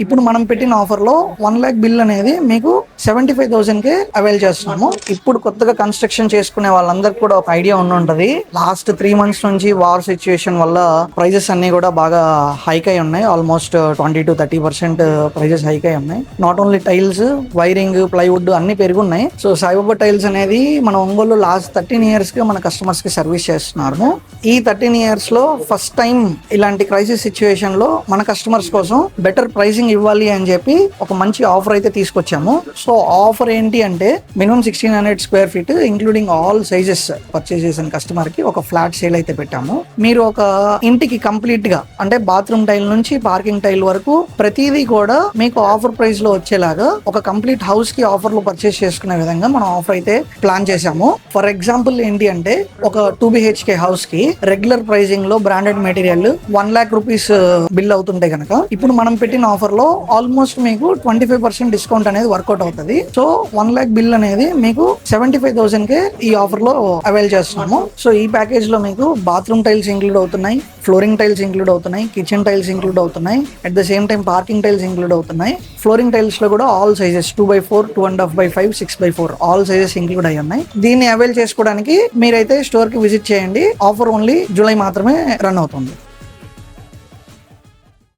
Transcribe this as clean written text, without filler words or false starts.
ఇప్పుడు మనం పెట్టిన ఆఫర్ లో 1 lakh బిల్ అనేది మీకు 75,000 కే అవైల్ చేస్తున్నాము. ఇప్పుడు కొత్తగా కన్స్ట్రక్షన్ చేసుకునే వాళ్ళందరికీ కూడా ఒక ఐడియా ఉంటది. లాస్ట్ 3 months నుంచి వార్ సిచ్యుయేషన్ వల్ల ప్రైజెస్ అన్ని కూడా బాగా హైక్ అయి ఉన్నాయి. ఆల్మోస్ట్ 20 to 30% ప్రైజెస్ హైక్ అయి ఉన్నాయి. Not only tiles, wiring, plywood అన్ని పెరుగున్నాయి. సో సాయిబాబా టైల్స్ అనేది మన ఒంగోలు లాస్ట్ 13 years గా మన కస్టమర్స్ కి సర్వీస్ చేస్తున్నాము. ఈ 13 years లో ఫస్ట్ టైం ఇలాంటి క్రైసిస్ సిచ్యుయేషన్ లో మన కస్టమర్స్ కోసం బెటర్ ప్రైసింగ్ ఇవ్వాలి అని చెప్పి ఒక మంచి ఆఫర్ అయితే తీసుకొచ్చాము. సో ఆఫర్ ఏంటి అంటే minimum 1600 square feet including all sizes purchase చేసిన కస్టమర్ కి ఒక ఫ్లాట్ సేల్ అయితే పెట్టాము. మీరు ఒక ఇంటికి కంప్లీట్ గా అంటే బాత్రూమ్ టైల్ నుంచి పార్కింగ్ టైల్ వరకు ప్రతిదీ కూడా మీకు ఆఫర్ ప్రైస్ లో వచ్చేలాగా ఒక కంప్లీట్ హౌస్ కి ఆఫర్ లో పర్చేస్ చేసుకునే విధంగా మనం ఆఫర్ అయితే ప్లాన్ చేశాము. ఫర్ ఎగ్జాంపుల్ ఏంటి అంటే ఒక 2 BHK హౌస్ కి రెగ్యులర్ ప్రైజింగ్ లో branded material 1 lakh rupees bill అవుతుంటే కనుక ఇప్పుడు మనం పెట్టిన ఆఫర్ లో ఆల్మోస్ట్ మీకు 25% డిస్కౌంట్ అనేది వర్కౌట్ అవుతుంది. సో 1 lakh బిల్ అనేది మీకు 75,000 కే ఈ ఆఫర్ లో అవైల్ చేస్తున్నాము. సో ఈ ప్యాకేజ్ లో మీకు బాత్రూమ్ టైల్స్ ఇంక్లూడ్ అవుతున్నాయి, ఫ్లోరింగ్ టైల్స్ ఇంక్లూడ్ అవుతున్నాయి, కిచెన్ టైల్స్ ఇంక్లూడ్ అవుతున్నాయి, at the same time parking tiles include అవుతున్నాయి. ఫ్లోరింగ్ టైల్స్ లో కూడా all sizes 2x4, 2.5x5, 6x4 all sizes include అయ్యి ఉన్నాయి. దీన్ని అవైల్ చేసుకోవడానికి మీరైతే స్టోర్ కి విజిట్ చేయండి. ఆఫర్ ఓన్లీ జూలై మాత్రమే రన్ అవుతుంది.